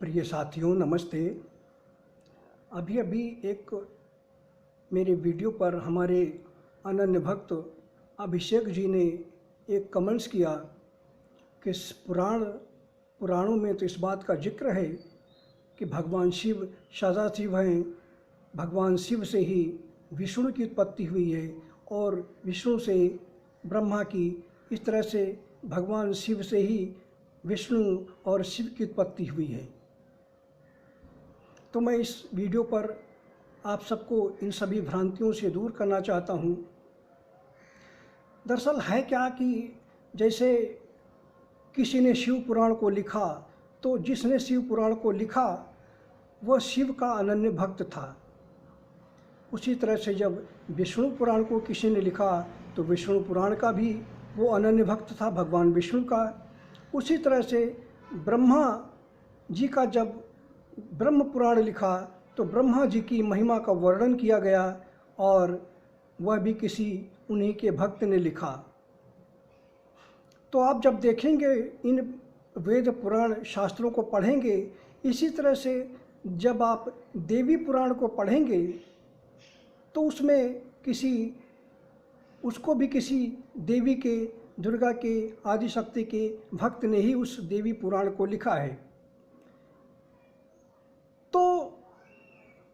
प्रिय साथियों नमस्ते। अभी अभी एक मेरे वीडियो पर हमारे अनन्य भक्त अभिषेक जी ने एक कमेंट्स किया कि पुराणों में तो इस बात का जिक्र है कि भगवान शिव सदाशिव हैं, भगवान शिव से ही विष्णु की उत्पत्ति हुई है और विष्णु से ब्रह्मा की, इस तरह से भगवान शिव से ही विष्णु और शिव की उत्पत्ति हुई है। तो मैं इस वीडियो पर आप सबको इन सभी भ्रांतियों से दूर करना चाहता हूँ। दरअसल है क्या कि जैसे किसी ने शिव पुराण को लिखा तो जिसने शिव पुराण को लिखा वह शिव का अनन्य भक्त था। उसी तरह से जब विष्णु पुराण को किसी ने लिखा तो विष्णु पुराण का भी वो अनन्य भक्त था, भगवान विष्णु का। उसी तरह से ब्रह्मा जी का जब ब्रह्म पुराण लिखा तो ब्रह्मा जी की महिमा का वर्णन किया गया और वह भी किसी उन्हीं के भक्त ने लिखा। तो आप जब देखेंगे इन वेद पुराण शास्त्रों को पढ़ेंगे, इसी तरह से जब आप देवी पुराण को पढ़ेंगे तो उसमें उसको भी किसी देवी के, दुर्गा के, आदिशक्ति के भक्त ने ही उस देवी पुराण को लिखा है। तो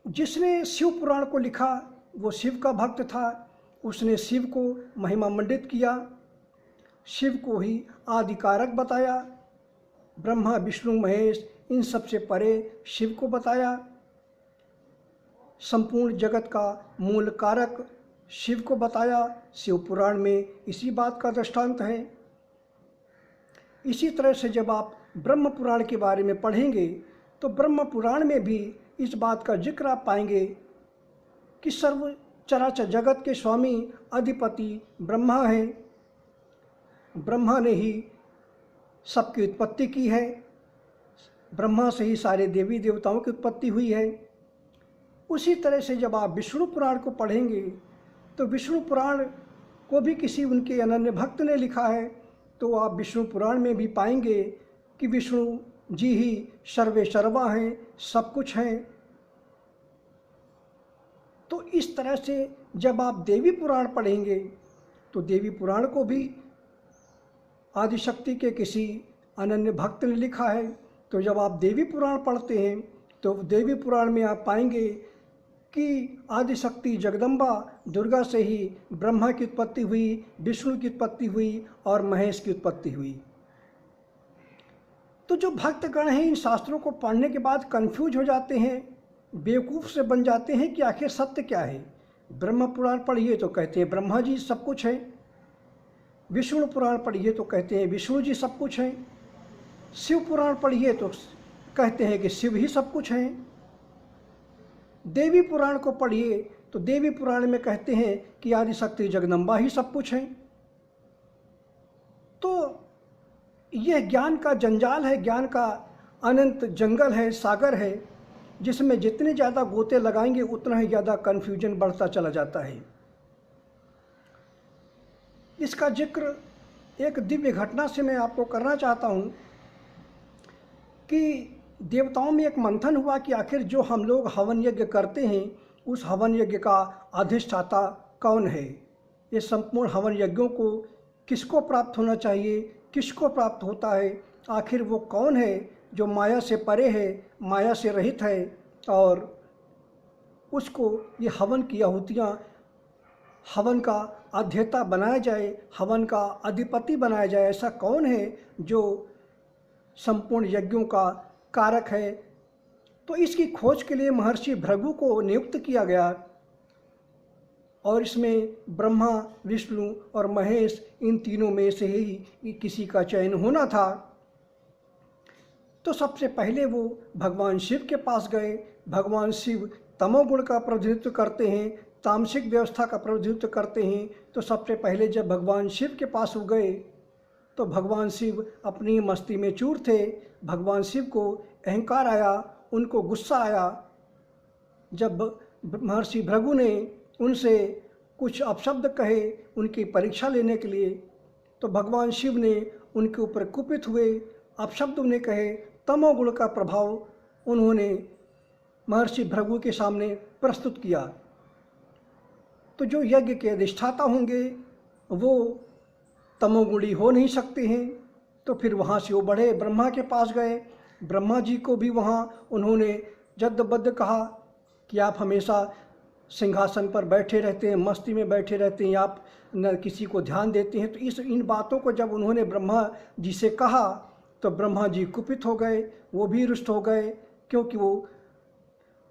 जिसने शिव पुराण को लिखा वो शिव का भक्त था, उसने शिव को महिमा मंडित किया, शिव को ही आदिकारक बताया, ब्रह्मा विष्णु महेश इन सब से परे शिव को बताया, संपूर्ण जगत का मूल कारक शिव को बताया। शिव पुराण में इसी बात का दृष्टांत है। इसी तरह से जब आप ब्रह्म पुराण के बारे में पढ़ेंगे तो ब्रह्म पुराण में भी इस बात का जिक्र आप पाएंगे कि सर्व चराचर जगत के स्वामी अधिपति ब्रह्मा हैं। ब्रह्मा ने ही सबकी उत्पत्ति की है, ब्रह्मा से ही सारे देवी देवताओं की उत्पत्ति हुई है। उसी तरह से जब आप विष्णु पुराण को पढ़ेंगे तो विष्णु पुराण को भी किसी उनके अनन्य भक्त ने लिखा है। तो आप विष्णु पुराण में भी पाएंगे कि विष्णु जी ही सर्वे सर्वा हैं, सब कुछ हैं। तो इस तरह से जब आप देवी पुराण पढ़ेंगे तो देवी पुराण को भी आदिशक्ति के किसी अनन्य भक्त ने लिखा है। तो जब आप देवी पुराण पढ़ते हैं तो देवी पुराण में आप पाएंगे कि आदिशक्ति जगदम्बा दुर्गा से ही ब्रह्मा की उत्पत्ति हुई, विष्णु की उत्पत्ति हुई और महेश की उत्पत्ति हुई। तो जो भक्तगण हैं इन शास्त्रों को पढ़ने के बाद कंफ्यूज हो जाते हैं, बेवकूफ़ से बन जाते हैं कि आखिर सत्य क्या है। ब्रह्म पुराण पढ़िए तो कहते हैं ब्रह्मा जी सब कुछ है, विष्णु पुराण पढ़िए तो कहते हैं विष्णु जी सब कुछ हैं, शिव पुराण पढ़िए तो कहते हैं कि शिव ही सब कुछ हैं, देवी पुराण को पढ़िए तो देवी पुराण में कहते हैं कि आदिशक्ति जगदम्बा ही सब कुछ हैं। तो यह ज्ञान का जंजाल है, ज्ञान का अनंत जंगल है, सागर है, जिसमें जितने ज़्यादा गोते लगाएंगे उतना ही ज़्यादा कन्फ्यूजन बढ़ता चला जाता है। इसका जिक्र एक दिव्य घटना से मैं आपको करना चाहता हूँ कि देवताओं में एक मंथन हुआ कि आखिर जो हम लोग हवन यज्ञ करते हैं उस हवन यज्ञ का अधिष्ठाता कौन है। ये संपूर्ण हवन यज्ञों को किसको प्राप्त होना चाहिए, किसको प्राप्त होता है, आखिर वो कौन है जो माया से परे है, माया से रहित है और उसको ये हवन की आहुतियाँ, हवन का अध्येता बनाया जाए, हवन का अधिपति बनाया जाए। ऐसा कौन है जो संपूर्ण यज्ञों का कारक है। तो इसकी खोज के लिए महर्षि भृगु को नियुक्त किया गया और इसमें ब्रह्मा, विष्णु और महेश इन तीनों में से ही किसी का चयन होना था। तो सबसे पहले वो भगवान शिव के पास गए। भगवान शिव तमोगुण का प्रतिनिधित्व करते हैं, तामसिक व्यवस्था का प्रतिनिधित्व करते हैं। तो सबसे पहले जब भगवान शिव के पास वो गए तो भगवान शिव अपनी मस्ती में चूर थे। भगवान शिव को अहंकार आया, उनको गुस्सा आया। जब महर्षि भृगु ने उनसे कुछ अपशब्द कहे उनकी परीक्षा लेने के लिए, तो भगवान शिव ने उनके ऊपर कुपित हुए, अपशब्द उन्हें कहे, तमोगुण का प्रभाव उन्होंने महर्षि भृगु के सामने प्रस्तुत किया। तो जो यज्ञ के अधिष्ठाता होंगे वो तमोगुणी हो नहीं सकते हैं। तो फिर वहाँ से वो बढ़े ब्रह्मा के पास गए। ब्रह्मा जी को भी वहाँ उन्होंने जद्दबद्ध कहा कि आप हमेशा सिंहासन पर बैठे रहते हैं, मस्ती में बैठे रहते हैं, आप न किसी को ध्यान देते हैं। तो इन बातों को जब उन्होंने ब्रह्मा जी से कहा तो ब्रह्मा जी कुपित हो गए, वो भी रुष्ट हो गए, क्योंकि वो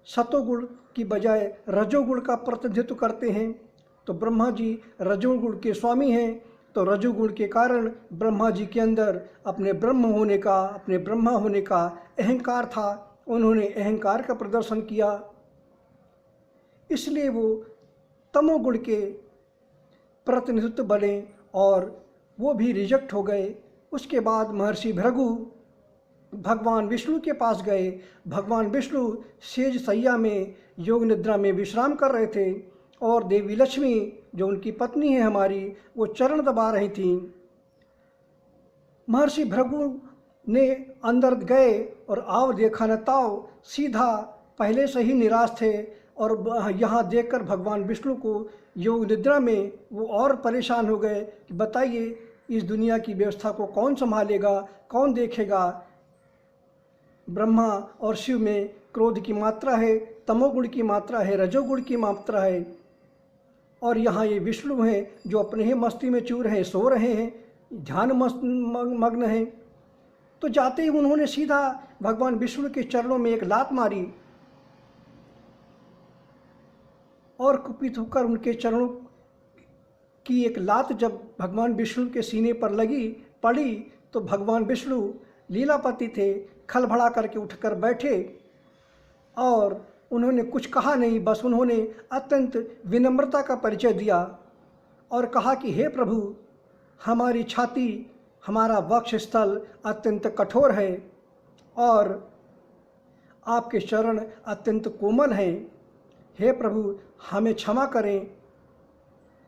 सतोगुण की बजाय रजोगुण का प्रतिनिधित्व करते हैं। तो ब्रह्मा जी रजोगुण के स्वामी हैं। तो रजोगुण के कारण ब्रह्मा जी के अंदर अपने ब्रह्म होने का, अपने ब्रह्मा होने का अहंकार था। उन्होंने अहंकार का प्रदर्शन किया, इसलिए वो तमोगुण के प्रतिनिधित्व बने और वो भी रिजेक्ट हो गए। उसके बाद महर्षि भृगु भगवान विष्णु के पास गए। भगवान विष्णु सेज सैया में योग निद्रा में विश्राम कर रहे थे और देवी लक्ष्मी जो उनकी पत्नी है हमारी, वो चरण दबा रही थी। महर्षि भृगु ने अंदर गए और आव देखा न ताव, सीधा पहले से ही निराश थे और यहाँ देखकर भगवान विष्णु को योग निद्रा में वो और परेशान हो गए कि बताइए इस दुनिया की व्यवस्था को कौन संभालेगा, कौन देखेगा। ब्रह्मा और शिव में क्रोध की मात्रा है, तमोगुण की मात्रा है, रजोगुण की मात्रा है, और यहाँ ये विष्णु हैं जो अपने ही मस्ती में चूर हैं, सो रहे हैं, ध्यान मग्न हैं। तो जाते ही उन्होंने सीधा भगवान विष्णु के चरणों में एक लात मारी और कुपित होकर उनके चरणों की एक लात जब भगवान विष्णु के सीने पर पड़ी तो भगवान विष्णु लीलापति थे, खलबड़ा करके उठकर बैठे और उन्होंने कुछ कहा नहीं, बस उन्होंने अत्यंत विनम्रता का परिचय दिया और कहा कि हे प्रभु, हमारी छाती, हमारा वक्ष स्थल अत्यंत कठोर है और आपके चरण अत्यंत कोमल हैं। हे प्रभु, हमें क्षमा करें,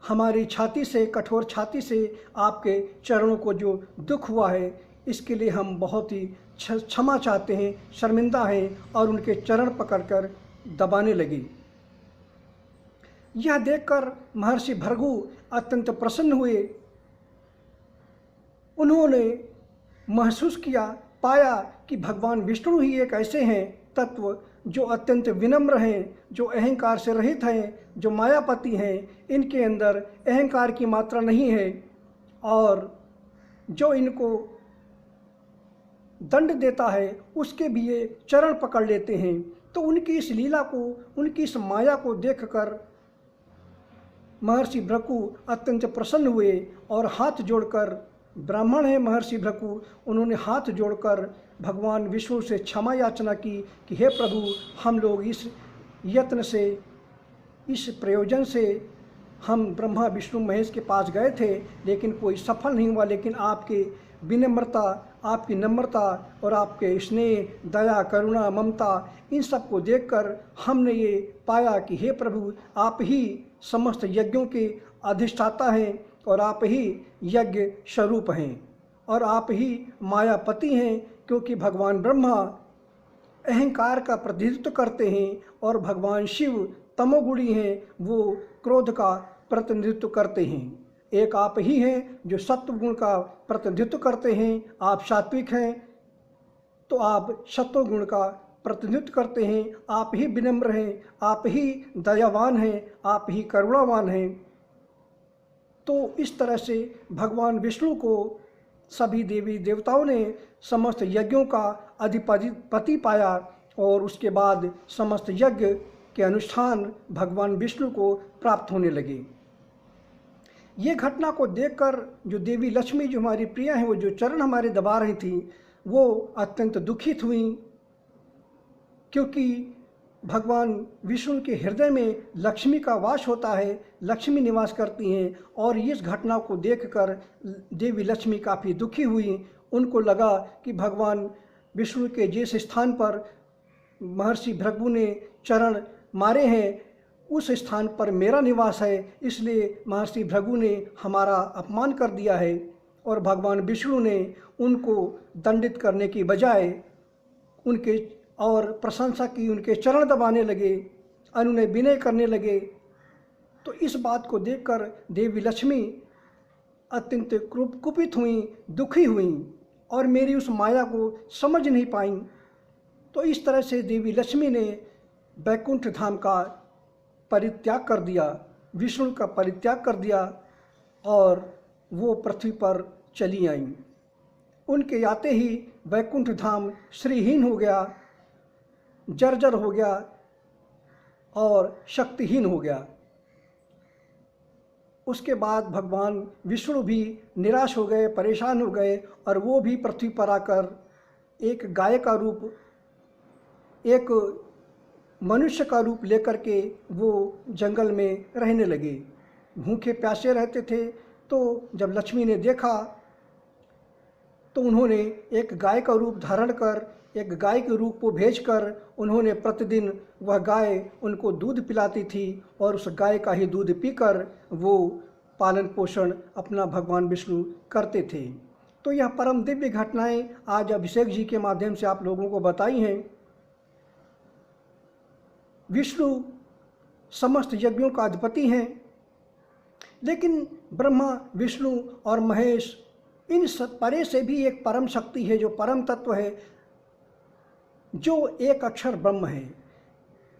हमारी छाती से, कठोर छाती से आपके चरणों को जो दुख हुआ है इसके लिए हम बहुत ही क्षमा चाहते हैं, शर्मिंदा हैं, और उनके चरण पकड़कर दबाने लगी। यह देखकर महर्षि भृगु अत्यंत प्रसन्न हुए। उन्होंने महसूस किया, पाया कि भगवान विष्णु ही एक ऐसे हैं तत्व जो अत्यंत विनम्र हैं, जो अहंकार से रहित हैं, जो मायापति हैं, इनके अंदर अहंकार की मात्रा नहीं है और जो इनको दंड देता है उसके भी ये चरण पकड़ लेते हैं। तो उनकी इस लीला को, उनकी इस माया को देखकर महर्षि भृगु अत्यंत प्रसन्न हुए और हाथ जोड़कर, ब्राह्मण है महर्षि भृगु, उन्होंने हाथ जोड़कर भगवान विष्णु से क्षमा याचना की कि हे प्रभु, हम लोग इस यत्न से, इस प्रयोजन से हम ब्रह्मा विष्णु महेश के पास गए थे लेकिन कोई सफल नहीं हुआ, लेकिन आपके विनम्रता, आपकी नम्रता और आपके स्नेह, दया, करुणा, ममता, इन सब को देखकर हमने ये पाया कि हे प्रभु, आप ही समस्त यज्ञों के अधिष्ठाता हैं और आप ही यज्ञ स्वरूप हैं और आप ही मायापति हैं, क्योंकि भगवान ब्रह्मा अहंकार का प्रतिनिधित्व करते हैं और भगवान शिव तमोगुणी हैं, वो क्रोध का प्रतिनिधित्व करते हैं। एक आप ही हैं जो सत्व गुण का प्रतिनिधित्व करते हैं, आप सात्विक हैं तो आप सत्व गुण का प्रतिनिधित्व करते हैं, आप ही विनम्र हैं, आप ही दयावान हैं, आप ही करुणावान हैं। तो इस तरह से भगवान विष्णु को सभी देवी देवताओं ने समस्त यज्ञों का अधिपति पाया और उसके बाद समस्त यज्ञ के अनुष्ठान भगवान विष्णु को प्राप्त होने लगे। ये घटना को देखकर जो देवी लक्ष्मी, जो हमारी प्रिया हैं, वो जो चरण हमारे दबा रही थी, वो अत्यंत दुखित हुई, क्योंकि भगवान विष्णु के हृदय में लक्ष्मी का वास होता है, लक्ष्मी निवास करती हैं और इस घटना को देखकर देवी लक्ष्मी काफ़ी दुखी हुई। उनको लगा कि भगवान विष्णु के जिस स्थान पर महर्षि भृगु ने चरण मारे हैं उस स्थान पर मेरा निवास है, इसलिए महर्षि भृगु ने हमारा अपमान कर दिया है और भगवान विष्णु ने उनको दंडित करने की बजाय उनके और प्रशंसा की, उनके चरण दबाने लगे, उन्हें विनय करने लगे। तो इस बात को देखकर देवी लक्ष्मी अत्यंत कुपित हुई, दुखी हुई और मेरी उस माया को समझ नहीं पाई। तो इस तरह से देवी लक्ष्मी ने वैकुंठ धाम का परित्याग कर दिया, विष्णु का परित्याग कर दिया और वो पृथ्वी पर चली आईं। उनके आते ही वैकुंठ धाम श्रीहीन हो गया, जर्जर हो गया और शक्तिहीन हो गया। उसके बाद भगवान विष्णु भी निराश हो गए, परेशान हो गए और वो भी पृथ्वी पर आकर एक गाय का रूप, एक मनुष्य का रूप लेकर के वो जंगल में रहने लगे। भूखे प्यासे रहते थे। तो जब लक्ष्मी ने देखा तो उन्होंने एक गाय का रूप धारण कर, एक गाय के रूप को भेजकर उन्होंने प्रतिदिन वह गाय उनको दूध पिलाती थी और उस गाय का ही दूध पीकर वो पालन पोषण अपना भगवान विष्णु करते थे। तो यह परम दिव्य घटनाएं आज अभिषेक जी के माध्यम से आप लोगों को बताई हैं। विष्णु समस्त यज्ञों का अधिपति हैं, लेकिन ब्रह्मा, विष्णु और महेश इन परे से भी एक परम शक्ति है, जो परम तत्व है, जो एक अक्षर ब्रह्म है।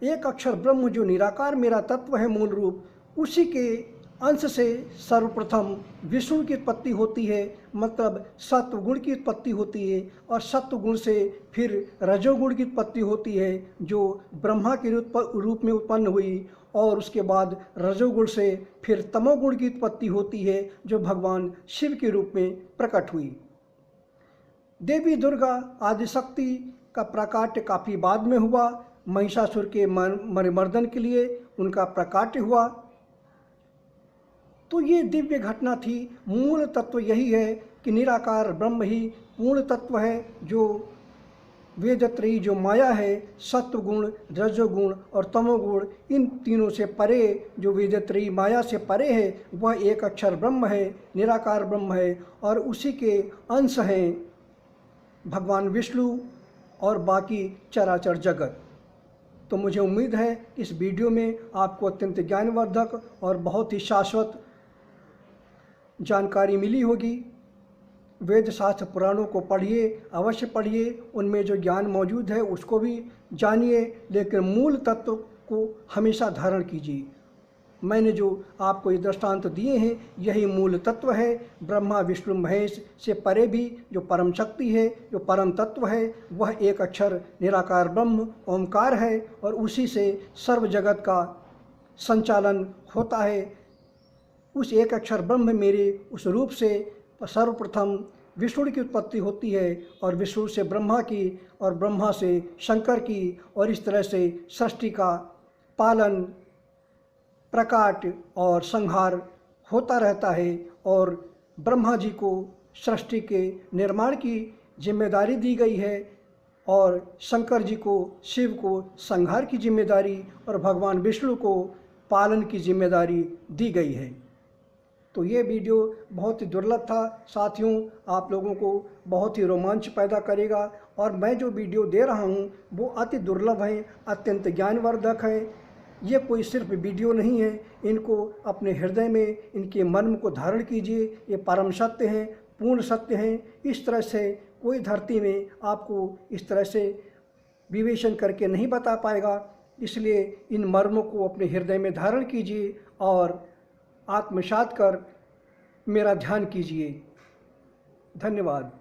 एक अक्षर ब्रह्म जो निराकार मेरा तत्व है, मूल रूप, उसी के अंश से सर्वप्रथम विष्णु की उत्पत्ति होती है, मतलब सत्व गुण की उत्पत्ति होती है और सत्व गुण से फिर रजोगुण की उत्पत्ति होती है, जो ब्रह्मा के रूप में उत्पन्न हुई और उसके बाद रजोगुण से फिर तमोगुण की उत्पत्ति होती है, जो भगवान शिव के रूप में प्रकट हुई। देवी दुर्गा आदिशक्ति का प्राकाट्य काफ़ी बाद में हुआ। महिषासुर के मर्दन के लिए उनका प्राकाट्य हुआ। तो ये दिव्य घटना थी। मूल तत्व यही है कि निराकार ब्रह्म ही पूर्ण तत्व है, जो वेदत्रयी जो माया है, सत्वगुण, रजोगुण और तमोगुण, इन तीनों से परे जो वेदत्रयी माया से परे है, वह एक अक्षर ब्रह्म है, निराकार ब्रह्म है और उसी के अंश हैं भगवान विष्णु और बाकी चराचर जगत। तो मुझे उम्मीद है इस वीडियो में आपको अत्यंत ज्ञानवर्धक और बहुत ही शाश्वत जानकारी मिली होगी। वेद शास्त्र पुराणों को पढ़िए, अवश्य पढ़िए, उनमें जो ज्ञान मौजूद है उसको भी जानिए, लेकिन मूल तत्व को हमेशा धारण कीजिए। मैंने जो आपको ये दृष्टांत दिए हैं, यही मूल तत्व है। ब्रह्मा, विष्णु, महेश से परे भी जो परम शक्ति है, जो परम तत्व है, वह एक अक्षर निराकार ब्रह्म ओंकार है और उसी से सर्व जगत का संचालन होता है। उस एक अक्षर ब्रह्म मेरे उस रूप से सर्वप्रथम विष्णु की उत्पत्ति होती है और विष्णु से ब्रह्मा की और ब्रह्मा से शंकर की और इस तरह से सृष्टि का पालन, प्रकाट और संहार होता रहता है। और ब्रह्मा जी को सृष्टि के निर्माण की जिम्मेदारी दी गई है और शंकर जी को, शिव को संहार की जिम्मेदारी और भगवान विष्णु को पालन की जिम्मेदारी दी गई है। तो ये वीडियो बहुत ही दुर्लभ था साथियों, आप लोगों को बहुत ही रोमांच पैदा करेगा और मैं जो वीडियो दे रहा हूँ वो अति दुर्लभ है, अत्यंत ज्ञानवर्धक है। ये कोई सिर्फ वीडियो नहीं है, इनको अपने हृदय में, इनके मन को धारण कीजिए। ये परम सत्य हैं, पूर्ण सत्य हैं। इस तरह से कोई धरती में आपको इस तरह से विवेचन करके नहीं बता पाएगा। इसलिए इन मर्मों को अपने हृदय में धारण कीजिए और आत्मसात कर मेरा ध्यान कीजिए। धन्यवाद।